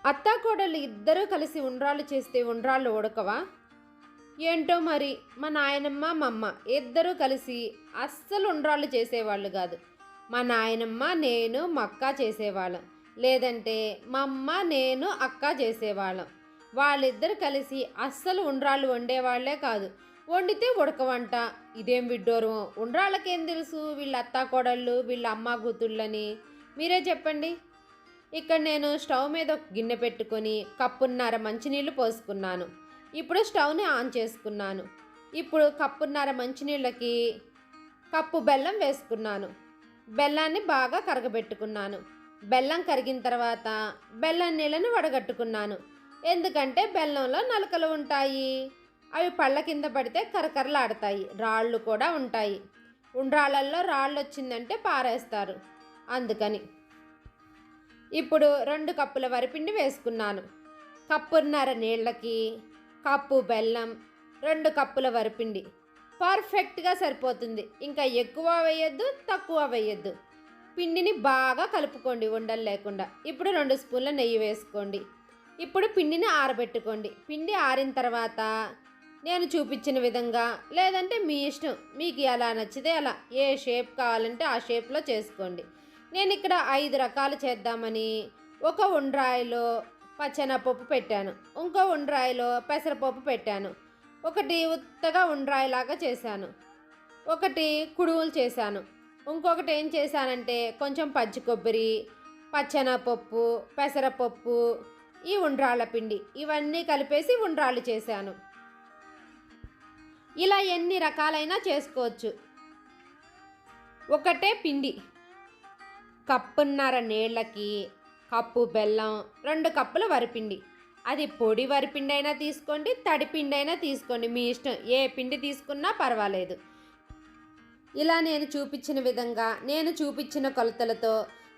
అత్తాకోడళ్ళు ఇద్దరూ కలిసి ఉండ్రాళ్ళు చేస్తే ఉండ్రాళ్ళు ఉడకవా? ఏంటో మరి మా నాయనమ్మ మా అమ్మ ఇద్దరూ కలిసి అస్సలు ఉండ్రాళ్ళు చేసేవాళ్ళు కాదు. మా నాయనమ్మ నేను మా అక్క చేసేవాళ్ళం, లేదంటే మా అమ్మ నేను అక్క చేసేవాళ్ళం. వాళ్ళిద్దరు కలిసి అస్సలు ఉండ్రాళ్ళు వండేవాళ్లే కాదు. వండితే ఉడకవంట. ఇదేం విడ్డూరం! ఉండ్రాళ్ళకేం తెలుసు వీళ్ళ అత్తాకోడళ్ళు వీళ్ళ అమ్మ కూతుళ్ళని? మీరే చెప్పండి. ఇక్కడ నేను స్టవ్ మీద ఒక గిన్నె పెట్టుకొని కప్పున్నర మంచినీళ్ళు పోసుకున్నాను. ఇప్పుడు స్టవ్ని ఆన్ చేసుకున్నాను. ఇప్పుడు కప్పున్నర మంచినీళ్ళకి కప్పు బెల్లం వేసుకున్నాను. బెల్లాన్ని బాగా కరగబెట్టుకున్నాను. బెల్లం కరిగిన తర్వాత బెల్లం నీళ్ళని వడగట్టుకున్నాను. ఎందుకంటే బెల్లంలో నలకలు ఉంటాయి. అవి పళ్ళ కింద పడితే కరకరలాడతాయి. రాళ్ళు కూడా ఉంటాయి. ఉండ్రాళ్ళల్లో రాళ్ళు వచ్చిందంటే పారేస్తారు. అందుకని ఇప్పుడు 2 కప్పుల వరిపిండి వేసుకున్నాను. కప్పున్నర నీళ్ళకి కప్పు బెల్లం, 2 కప్పుల వరిపిండి పర్ఫెక్ట్గా సరిపోతుంది. ఇంకా ఎక్కువ వేయొద్దు, తక్కువ వేయొద్దు. పిండిని బాగా కలుపుకోండి ఉండలు లేకుండా. ఇప్పుడు 2 స్పూన్ల నెయ్యి వేసుకోండి. ఇప్పుడు పిండిని ఆరబెట్టుకోండి. పిండి ఆరిన తర్వాత నేను చూపించిన విధంగా, లేదంటే మీ ఇష్టం, మీకు ఎలా నచ్చితే అలా, ఏ షేప్ కావాలంటే ఆ షేప్లో చేసుకోండి. నేను ఇక్కడ 5 రకాలు చేద్దామని ఒక ఉండ్రాయిలో పచ్చెనపప్పు పెట్టాను, ఇంకో ఉండ్రాయిలో పెసరపప్పు పెట్టాను, ఒకటి ఉత్తగా ఉండ్రాయిలాగా చేశాను, ఒకటి కుడుములు చేశాను, ఇంకొకటి ఏం చేశానంటే కొంచెం పచ్చి కొబ్బరి, పచ్చెనపప్పు, పెసరపప్పు, ఈ ఉండ్రాళ్ళ పిండి ఇవన్నీ కలిపేసి ఉండ్రాళ్ళు చేశాను. ఇలా ఎన్ని రకాలైనా చేసుకోవచ్చు. ఒకటే పిండి కప్పున్నర నీళ్ళకి కప్పు బెల్లం, 2 కప్పుల వరిపిండి. అది పొడి వరిపిండి అయినా తీసుకోండి, తడి పిండి అయినా తీసుకోండి, మీ ఇష్టం. ఏ పిండి తీసుకున్నా పర్వాలేదు. ఇలా నేను చూపించిన విధంగా, నేను చూపించిన కొలతలతో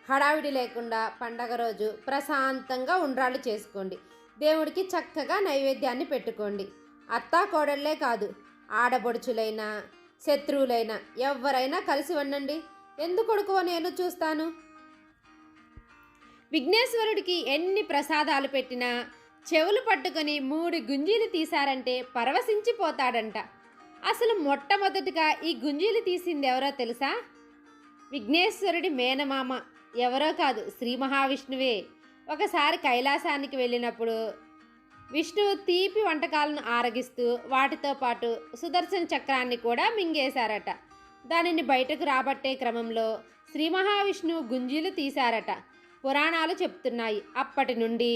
హడావిడి లేకుండా పండగ రోజు ప్రశాంతంగా ఉండ్రాళ్ళు చేసుకోండి. దేవుడికి చక్కగా నైవేద్యాన్ని పెట్టుకోండి. అత్తా కోడళ్ళే కాదు, ఆడబొడుచులైనా శత్రువులైనా ఎవరైనా కలిసి వండండి. ఎందుకు ఉడకవో నేను చూస్తాను. విఘ్నేశ్వరుడికి ఎన్ని ప్రసాదాలు పెట్టినా చెవులు పట్టుకొని 3 గుంజీలు తీశారంటే పరవశించిపోతాడంట. అసలు మొట్టమొదటిగా ఈ గుంజీలు తీసింది ఎవరో తెలుసా? విఘ్నేశ్వరుడి మేనమామ, ఎవరో కాదు, శ్రీ మహావిష్ణువే. ఒకసారి కైలాసానికి వెళ్ళినప్పుడు విష్ణువు తీపి వంటకాలను ఆరగిస్తూ వాటితో పాటు సుదర్శన చక్రాన్ని కూడా మింగేశారట. దానిని బయటకు రాబట్టే క్రమంలో శ్రీ మహావిష్ణువు గుంజీలు తీశారట. పురాణాలు చెప్తున్నాయి. అప్పటి నుండి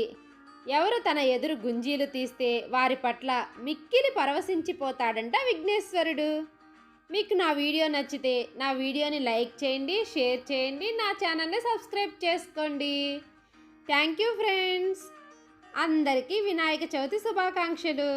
ఎవరు తన ఎదురు గుంజీలు తీస్తే వారి పట్ల మిక్కిలి పరవశించిపోతాడంట విఘ్నేశ్వరుడు. మీకు నా వీడియో నచ్చితే నా వీడియోని లైక్ చేయండి, షేర్ చేయండి, నా ఛానల్ని సబ్స్క్రైబ్ చేసుకోండి. Thank you friends. అందరికీ వినాయక చవితి శుభాకాంక్షలు.